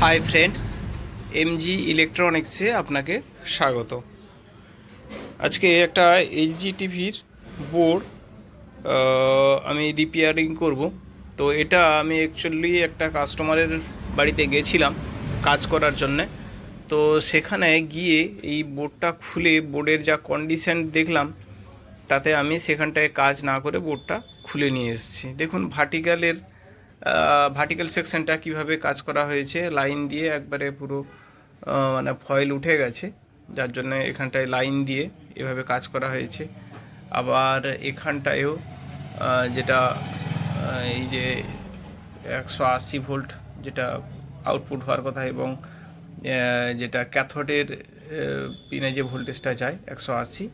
Hi friends, MG ইলেকট্রনিক্সে আপনাকে স্বাগত। আজকে একটা এলজি টিভির বোর্ড আমি রিপেয়ারিং করব। তো এটা আমি অ্যাকচুয়ালি একটা কাস্টমারের বাড়িতে গেছিলাম কাজ করার জন্যে। তো সেখানে গিয়ে এই বোর্ডটা খুলে বোর্ডের যা কন্ডিশন দেখলাম, তাতে আমি সেখানটায় কাজ না করে বোর্ডটা খুলে নিয়ে এসেছি। দেখুন ভার্টিক্যাল সেকশনটা কিভাবে কাজ করা হয়েছে, লাইন দিয়ে একবারে পুরো মানে ফয়েল উঠে গেছে, যার জন্য এখানটায় লাইন দিয়ে এভাবে কাজ করা হয়েছে। আবার এখানটায়ও যেটা এই যে 180 ভোল্ট যেটা আউটপুট হওয়ার কথা, এবং যেটা ক্যাথোডের পিনে যে ভোল্টেজটা যায় 180,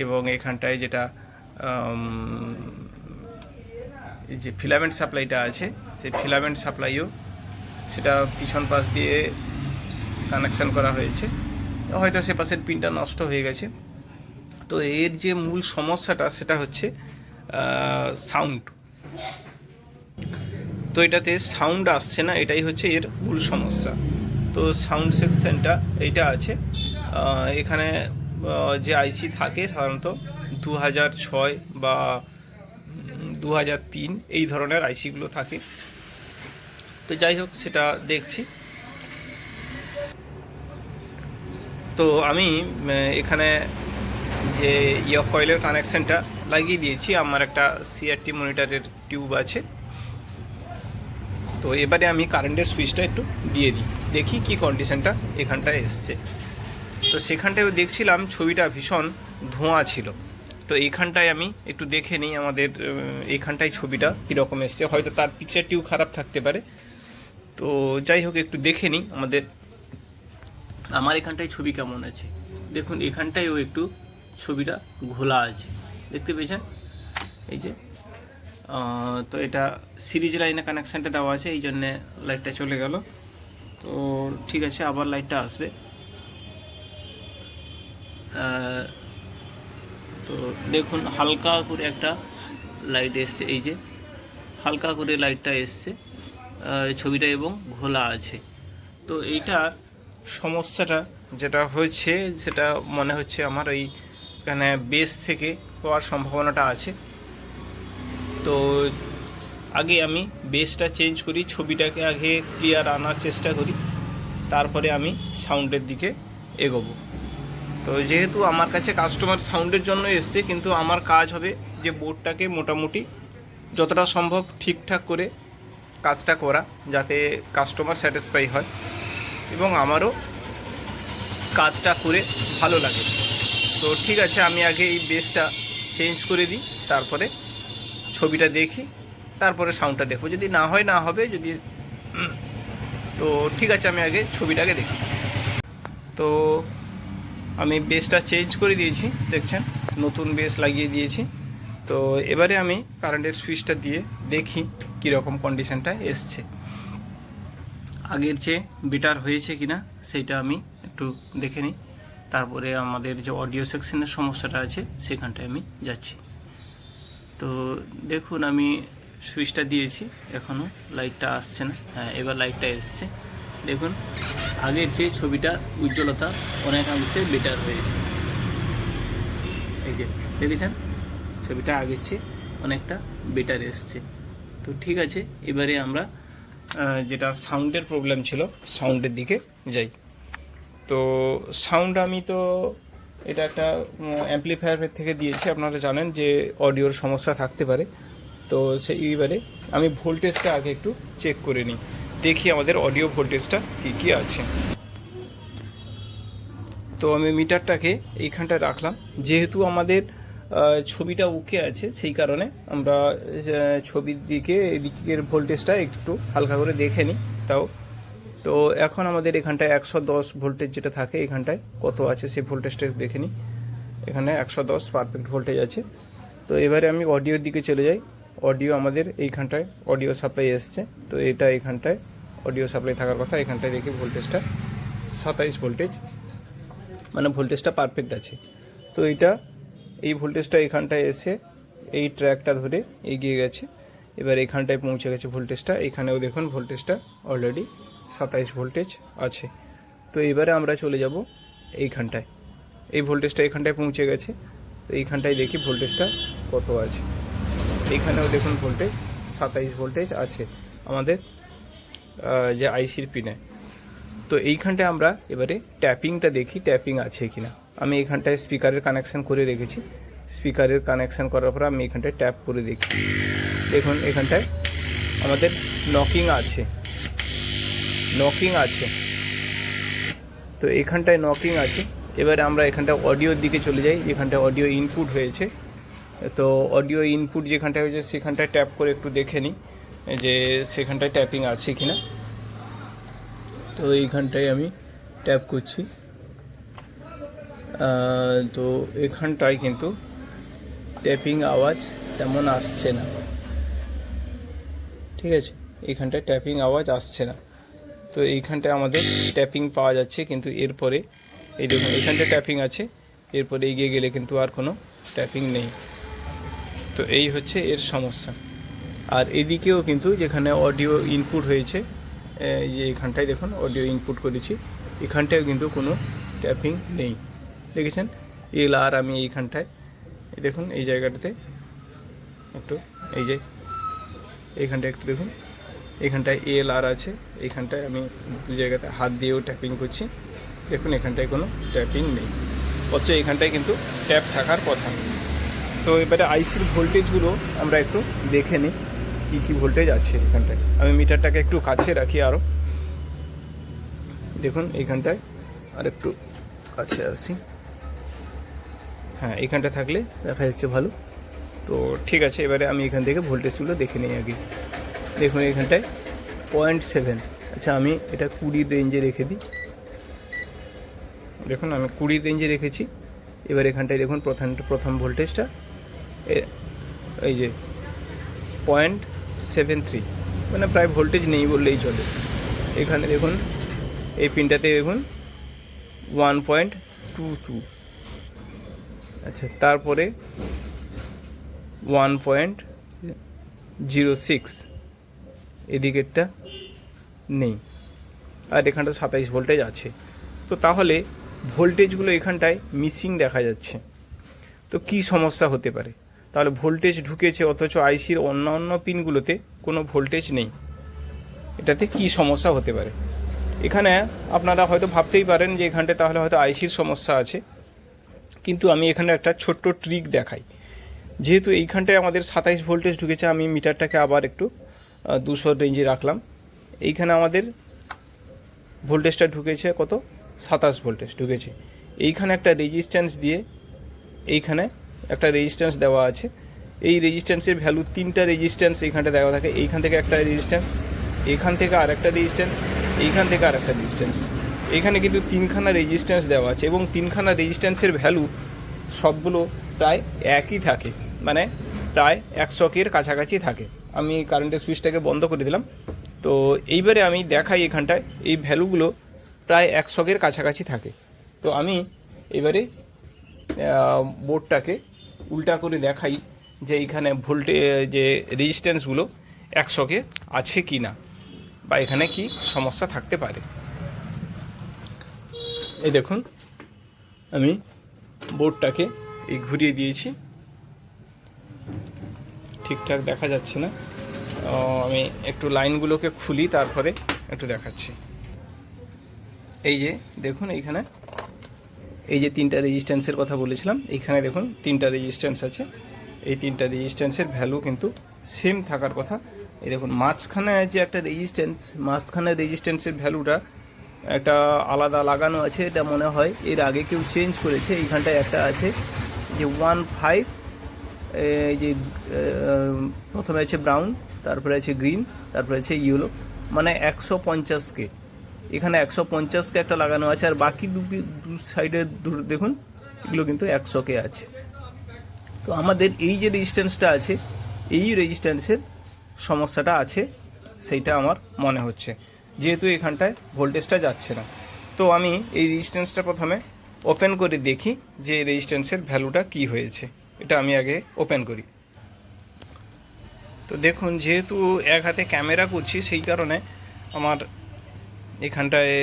এবং এখানটায় যেটা যে ফিলামেন্ট সাপ্লাইটা আছে, সেই ফিলামেন্ট সাপ্লাইও সেটা পিছন পাশ দিয়ে কানেকশান করা হয়েছে। হয়তো সে পাশের পিনটা নষ্ট হয়ে গেছে। তো এর যে মূল সমস্যাটা সেটা হচ্ছে সাউন্ড। তো এটাতে সাউন্ড আসছে না, এটাই হচ্ছে এর মূল সমস্যা। তো সাউন্ড সেকশনটা এইটা আছে। এখানে যে আইসি থাকে সাধারণত 2006 বা 2003 এই ধরনের আইসিগুলো থাকে। তো যাই হোক, সেটা দেখছি। তো আমি এখানে যে ইয়ক কয়েলের কানেকশানটা লাগিয়ে দিয়েছি। আমার একটা সিআরটি মনিটরের টিউব আছে। তো এবারে আমি কারেন্টের সুইচটা একটু দিয়ে দিই, দেখি কি কন্ডিশনটা এখানটায় এসছে। তো সেখানটায়ও দেখছিলাম ছবিটা ভীষণ ধোঁয়া ছিল। তো এইখানটায় আমি একটু দেখে নিই আমাদের এইখানটায় ছবিটা কীরকম এসছে। হয়তো তার পিকচারটিও খারাপ থাকতে পারে। তো যাই হোক, একটু দেখে নিই আমার এখানটায় ছবি কেমন আছে। দেখুন এখানটায়ও একটু ছবিটা ঘোলা আছে, দেখতে পেয়েছেন এই যে। তো এটা সিরিজ লাইনে কানেকশানটা দেওয়া আছে, এই জন্যে লাইটটা চলে গেল। তো ঠিক আছে, আবার লাইটটা আসবে। তো দেখুন হালকা করে একটা লাইট এসছে, এই যে হালকা করে লাইটটা এসছে ছবিটা, এবং ঘোলা আছে। তো এইটার সমস্যাটা যেটা হয়েছে সেটা মনে হচ্ছে আমার এইখানে বেস থেকে হওয়ার সম্ভাবনাটা আছে। তো আগে আমি বেসটা চেঞ্জ করি, ছবিটাকে আগে ক্লিয়ার আনার চেষ্টা করি, তারপরে আমি সাউন্ডের দিকে এগোবো। তো যেহেতু আমার কাছে কাস্টমার সাউন্ডের জন্য এসছে, কিন্তু আমার কাজ হবে যে বোর্ডটাকে মোটামুটি যতটা সম্ভব ঠিকঠাক করে কাজটা করা, যাতে কাস্টমার স্যাটিসফাই হয় এবং আমারও কাজটা করে ভালো লাগে। তো ঠিক আছে, আমি আগে এই বেসটা চেঞ্জ করে দিই, তারপরে ছবিটা দেখি, তারপরে সাউন্ডটা দেখবো। যদি না হয় না হবে, যদি তো ঠিক আছে, আমি আগে ছবিটাকে দেখি। তো আমি বেসটা চেঞ্জ করে দিয়েছি, দেখছেন নতুন বেস লাগিয়ে দিয়েছি। তো এবারে আমি কারেন্টের সুইচটা দিয়ে দেখি কীরকম কন্ডিশনটা এসছে, আগের চেয়ে বেটার হয়েছে কিনা সেইটা আমি একটু দেখে নিই। তারপরে আমাদের যে অডিও সেকশনের সমস্যাটা আছে সেখানটায় আমি যাচ্ছি। তো দেখুন আমি সুইচটা দিয়েছি, এখনও লাইটটা আসছে না। হ্যাঁ, এবার লাইটটা এসছে। দেখুন আগের চেয়ে ছবিটা উজ্জ্বলতা অনেকাংশে বেটার হয়েছে। এই যে দেখেছেন, ছবিটা আগের চেয়ে অনেকটা বেটার এসছে। তো ঠিক আছে, এবারে আমরা যেটা সাউন্ডের প্রবলেম ছিল সাউন্ডের দিকে যাই। তো সাউন্ড আমি তো এটা একটা অ্যাম্পলিফায়ারের থেকে দিয়েছি। আপনারা জানেন যে অডিওর সমস্যা থাকতে পারে। তো সেইবারে আমি ভোল্টেজটা আগে একটু চেক করে নিই, দেখি আমাদের অডিও ভোল্টেজটা কী কী আছে। তো আমি মিটারটাকে এইখানটায় রাখলাম, যেহেতু আমাদের ছবিটা ওকে আছে, সেই কারণে আমরা ছবির দিকে এদিকের ভোল্টেজটা একটু হালকা করে দেখে নিই তাও। তো এখন আমাদের এখানটায় 110 ভোল্টেজ যেটা থাকে, এখানটায় কত আছে সেই ভোল্টেজটা দেখে নিই। এখানে 110 পারফেক্ট ভোল্টেজ আছে। তো এবারে আমি অডিওর দিকে চলে যাই। অডিও আমাদের এইখানটায় অডিও সাপ্লাই এসছে। তো এটা এখানটায় অডিও সাপ্লাই থাকার কথা, এখানটায় দেখি ভোল্টেজটা 27 ভোল্টেজ, মানে ভোল্টেজটা পারফেক্ট আছে। তো এই ভোল্টেজটা এখানটায় এসে এই ট্র্যাকটা ধরে এগিয়ে গেছে, এবার এখানটায় পৌঁছে গেছে ভোল্টেজটা। এখানেও দেখুন ভোল্টেজটা অলরেডি 27 ভোল্টেজ আছে। তো এবারে আমরা চলে যাব এইখানটায়, এই ভোল্টেজটা এখানটায় পৌঁছে গেছে। তো এইখানটায় দেখি ভোল্টেজটা কত আছে। এইখানেও দেখুন ভোল্টেজ 27 ভোল্টেজ আছে আমাদের যে আইসির পিনে। তো এইখানটায় আমরা এবারে ট্যাপিংটা দেখি, ট্যাপিং আছে কিনা। আমি এখানটায় স্পিকারের কানেকশান করে রেখেছি। স্পিকারের কানেকশান করার পর আমি এখানটায় ট্যাপ করে দেখি। দেখুন এখানটায় আমাদের নকিং আছে, নকিং আছে। তো এখানটায় নকিং আছে। এবারে আমরা এখানটায় অডিওর দিকে চলে যাই, যেখানটায় অডিও ইনপুট হয়েছে। তো অডিও ইনপুট যেখানটায় হয়েছে সেখানটায় ট্যাপ করে একটু দেখে নিই যে সেখানটায় ট্যাপিং আছে কি না। তো এইখানটায় আমি ট্যাপ করছি। তো এখানটায় কিন্তু ট্যাপিং আওয়াজ তেমন আসছে না, ঠিক আছে। এইখানটায় ট্যাপিং আওয়াজ আসছে না। তো এইখানটায় আমাদের ট্যাপিং পাওয়া যাচ্ছে, কিন্তু এরপরে এই দেখুন এইখানটায় ট্যাপিং আছে, এরপরে এগিয়ে গেলে কিন্তু আর কোনো ট্যাপিং নেই। তো এই হচ্ছে এর সমস্যা। আর এদিকেও কিন্তু যেখানে অডিও ইনপুট হয়েছে, এই যে এখানটায় দেখুন অডিও ইনপুট করেছি, এখানটায় কিন্তু কোনো ট্যাপিং নেই। দেখেছেন এল আর আমি এইখানটায় দেখুন এই জায়গাটাতে একটু, এই যে এইখানটায় একটু দেখুন, এখানটায় এল আর আছে। এইখানটায় আমি দু জায়গাতে হাত দিয়েও ট্যাপিং করছি, দেখুন এখানটায় কোনো ট্যাপিং নেই, অথচ এখানটায় কিন্তু ট্যাপ থাকার কথা। তো এবারে আইসির ভোল্টেজগুলো আমরা একটু দেখে নিই কী কী ভোল্টেজ আছে এখানটায়। আমি মিটারটাকে একটু কাছে রাখি আরও, দেখুন এইখানটায় আর একটু কাছে আসি। হ্যাঁ এইখানটা থাকলে দেখা যাচ্ছে ভালো। তো ঠিক আছে, এবারে আমি এখান থেকে ভোল্টেজগুলো দেখে নিই আগে। দেখুন এখানটায় 0.7, আচ্ছা আমি এটা 20 রেঞ্জে রেখে দিই। দেখুন আমি 20 রেঞ্জে রেখেছি। এবার এখানটায় দেখুন প্রথম ভোল্টেজটা এই যে 0.73, মানে প্রায় ভোল্টেজ নেই বললেই চলে। এখানে দেখুন এই পিনটাতে দেখুন 1.22, আচ্ছা তারপরে 1.06, এদিকেরটা নেই, আর এখানটা 27 ভোল্টেজ আছে। তো তাহলে ভোল্টেজগুলো এখানটায় মিসিং দেখা যাচ্ছে। তো কি সমস্যা হতে পারে? তাহলে ভোল্টেজ ঢুকেছে অথচ আইসির অন্য পিনগুলোতে কোনো ভোল্টেজ নেই, এটাতে কি সমস্যা হতে পারে? এখানে আপনারা হয়তো ভাবতেই পারেন যে এখানটায় তাহলে হয়তো আইসির সমস্যা আছে, কিন্তু আমি এখানে একটা ছোট্ট ট্রিক দেখাই। যেহেতু এইখানটায় আমাদের 27 ভোল্টেজ ঢুকেছে, আমি মিটারটাকে আবার একটু 200 রেঞ্জে রাখলাম। এইখানে আমাদের ভোল্টেজটা ঢুকেছে কত, 27 ভোল্টেজ ঢুকেছে। এইখানে একটা রেজিস্ট্যান্স দিয়ে, এইখানে একটা রেজিস্ট্যান্স দেওয়া আছে। এই রেজিস্ট্যান্সের ভ্যালু 3টা রেজিস্ট্যান্স এইখানটা দেওয়া থাকে। এইখান থেকে একটা রেজিস্ট্যান্স, এইখান থেকে আর একটা রেজিস্ট্যান্স, এইখান থেকে আর একটা রেজিস্ট্যান্স। এখানে কিন্তু 3খানা রেজিস্ট্যান্স দেওয়া আছে, এবং 3খানা রেজিস্ট্যান্সের ভ্যালু সবগুলো প্রায় একই থাকে, মানে প্রায় 100 কাছাকাছি থাকে। আমি কারেন্টের সুইচটাকে বন্ধ করে দিলাম। তো এইবারে আমি দেখাই এখানটায় এই ভ্যালুগুলো প্রায় 100 কাছাকাছি থাকে। তো আমি এবারে বোর্ডটাকে উল্টা করে দেখাই যে এইখানে যে রেজিস্ট্যান্সগুলো 100 আছে কি না, বা এখানে কি সমস্যা থাকতে পারে। এই দেখুন আমি বোর্ডটাকে এই ঘুরিয়ে দিয়েছি, ঠিকঠাক দেখা যাচ্ছে না। আমি একটু লাইনগুলোকে খুলি, তারপরে একটু দেখাচ্ছি। এই যে দেখুন এইখানে এই যে 3টা রেজিস্ট্যান্সের কথা বলেছিলাম, এইখানে দেখুন 3টা রেজিস্ট্যান্স আছে। এই 3টা রেজিস্ট্যান্সের ভ্যালু কিন্তু সেম থাকার কথা। এই দেখুন মাঝখানে আছে একটা রেজিস্ট্যান্স, মাঝখানে রেজিস্ট্যান্সের ভ্যালুটা একটা আলাদা লাগানো আছে, এটা মনে হয় এর আগে কেউ চেঞ্জ করেছে। এইখানটায় একটা আছে যে 15, এই যে প্রথমে আছে ব্রাউন, তারপরে আছে গ্রিন, তারপরে আছে ইয়েলো, মানে 150 এখানে 150 একটা লাগানো আছে। আর বাকি দু সাইডে দেখুন এগুলো কিন্তু 100 আছে। তো আমাদের এই যে রেজিস্ট্যান্সটা আছে, এই রেজিস্ট্যান্সের সমস্যাটা আছে, সেইটা আমার মনে হচ্ছে, যেহেতু এখানটায় ভোল্টেজটা যাচ্ছে না। তো আমি এই রেজিস্ট্যান্সটা প্রথমে ওপেন করে দেখি যে রেজিস্ট্যান্সের ভ্যালুটা কি হয়েছে। এটা আমি আগে ওপেন করি। তো দেখুন যেহেতু এক হাতে ক্যামেরা করছি, সেই কারণে আমার এখানটায়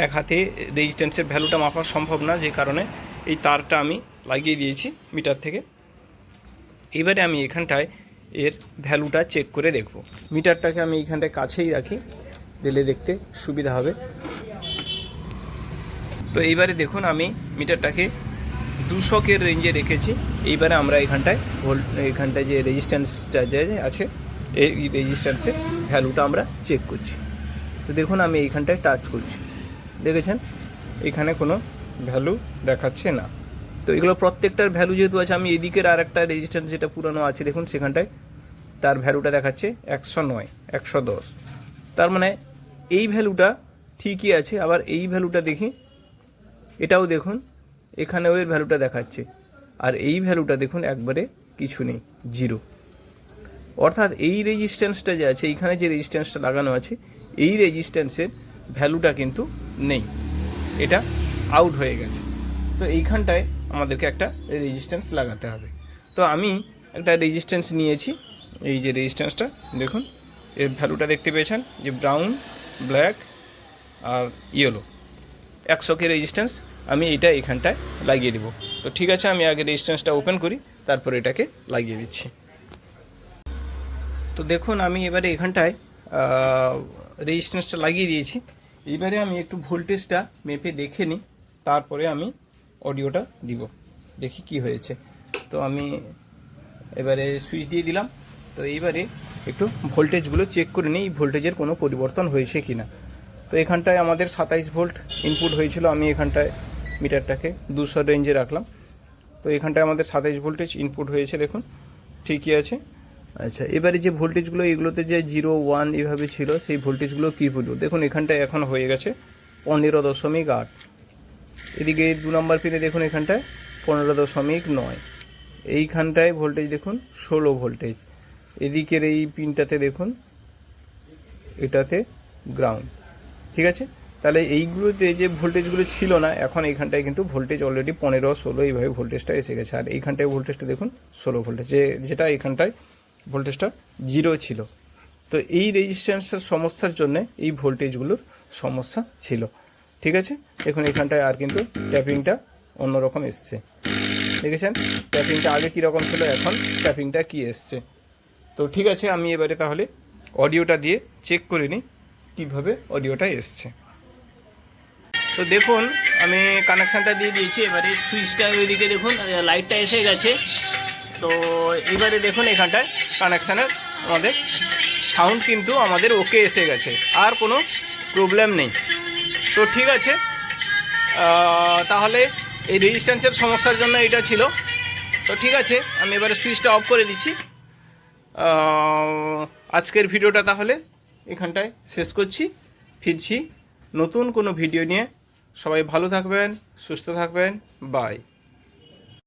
এক হাতে রেজিস্ট্যান্সের ভ্যালুটা মাপা সম্ভব না, যে কারণে এই তারটা আমি লাগিয়ে দিয়েছি মিটার থেকে। এবারে আমি এখানটায় এর ভ্যালুটা চেক করে দেখব। মিটারটাকে আমি এইখানটায় কাছেই রাখি, দিলে দেখতে সুবিধা হবে। তো এইবারে দেখুন আমি মিটারটাকে 200 রেঞ্জে রেখেছি। এইবারে আমরা এখানটায় যে রেজিস্ট্যান্সটা যে আছে এই রেজিস্ট্যান্সের ভ্যালুটা আমরা চেক করছি। তো দেখুন আমি এইখানটায় টাচ করছি, দেখেছেন এখানে কোনো ভ্যালু দেখাচ্ছে না। তো এগুলো প্রত্যেকটার ভ্যালু যেহেতু আছে, আমি এদিকের আর একটা রেজিস্ট্যান্স যেটা পুরানো আছে দেখুন সেখানটায় তার ভ্যালুটা দেখাচ্ছে 109, 110। তার মানে এই ভ্যালুটা ঠিকই আছে। আবার এই ভ্যালুটা দেখি, এটাও দেখুন এখানেও এর ভ্যালুটা দেখাচ্ছে, আর এই ভ্যালুটা দেখুন একবারে কিছু নেই, 0। অর্থাৎ এই রেজিস্ট্যান্সটা যে আছে, এইখানে যে রেজিস্ট্যান্সটা লাগানো আছে এই রেজিস্ট্যান্সের ভ্যালুটা কিন্তু নেই, এটা আউট হয়ে গেছে। তো এইখানটায় আমাদেরকে একটা রেজিস্ট্যান্স লাগাতে হবে। তো আমি একটা রেজিস্ট্যান্স নিয়েছি, এই যে রেজিস্ট্যান্সটা দেখুন এর ভ্যালুটা দেখতে পেয়েছেন যে ব্রাউন, ব্ল্যাক আর ইয়েলো, 100 রেজিস্ট্যান্স আমি এটা এখানটায় লাগিয়ে দেবো। তো ঠিক আছে, আমি আগে রেজিস্ট্যান্সটা ওপেন করি, তারপর এটাকে লাগিয়ে দিচ্ছি। তো দেখুন আমি এবারে এখানটায় রেজিস্ট্যান্সটা লাগিয়ে দিয়েছি। এবারে আমি একটু ভোল্টেজটা মেপে দেখে নিই, তারপরে আমি অডিওটা দিব, দেখি কি হয়েছে। তো আমি এবারে সুইচ দিয়ে দিলাম। তো এইবারে একটু ভোল্টেজগুলো চেক করে নিই, ভোল্টেজের কোনো পরিবর্তন হয়েছে কি না। তো এখানটায় আমাদের 27 ভোল্ট ইনপুট হয়েছিল, আমি এখানটায় মিটারটাকে 200 রেঞ্জে রাখলাম। তো এখানটায় আমাদের 27 ভোল্টেজ ইনপুট হয়েছে, দেখুন ঠিকই আছে। আচ্ছা, এবারে যে ভোল্টেজগুলো এগুলোতে যে 0, 1 এভাবে ছিল, সেই ভোল্টেজগুলো কী হলো দেখুন, এখানটায় এখন হয়ে গেছে 15.8। এদিকে 2 নম্বর পিনে দেখুন এখানটায় 15.9। এইখানটায় ভোল্টেজ দেখুন 16 ভোল্টেজ। এদিকের এই পিনটাতে দেখুন এটাতে গ্রাউন্ড। ঠিক আছে, তাহলে এইগুলোতে যে ভোল্টেজগুলো ছিল না, এখন এইখানটায় কিন্তু ভোল্টেজ অলরেডি 15, 16 এইভাবে ভোল্টেজটা এসে গেছে। আর এইখানটায় ভোল্টেজটা দেখুন 16 ভোল্টেজ, যেটা এইখানটায় ভোল্টেজটা 0 ছিল। তো এই রেজিস্ট্যান্সের সমস্যার জন্য এই ভোল্টেজগুলোর সমস্যা ছিল। ঠিক আছে, দেখুন এখানটায় আর কিন্তু ট্যাপিংটা অন্যরকম এসছে, দেখেছেন ট্যাপিংটা আগে কীরকম ছিল, এখন ট্যাপিংটা কী এসছে। তো ঠিক আছে, আমি এবারে তাহলে অডিওটা দিয়ে চেক করে নিই কীভাবে অডিওটা এসছে। তো দেখুন আমি কানেকশানটা দিয়ে দিয়েছি, এবারে সুইচটা ওইদিকে দেখুন লাইটটা এসে গেছে। তো এবারে দেখুন এখানটায় কানেকশানের আমাদের সাউন্ড কিন্তু আমাদের ওকে এসে গেছে, আর কোনো প্রবলেম নেই। তো ঠিক আছে, তাহলে এই রেজিস্ট্যান্সের সমস্যার জন্য এটা ছিল। তো ঠিক আছে, আমি এবারে সুইচটা অফ করে দিচ্ছি। আজকের ভিডিওটা তাহলে এখানটায় শেষ করছি, ফিরছি নতুন কোনো ভিডিও নিয়ে। সবাই ভালো থাকবেন, সুস্থ থাকবেন, বাই।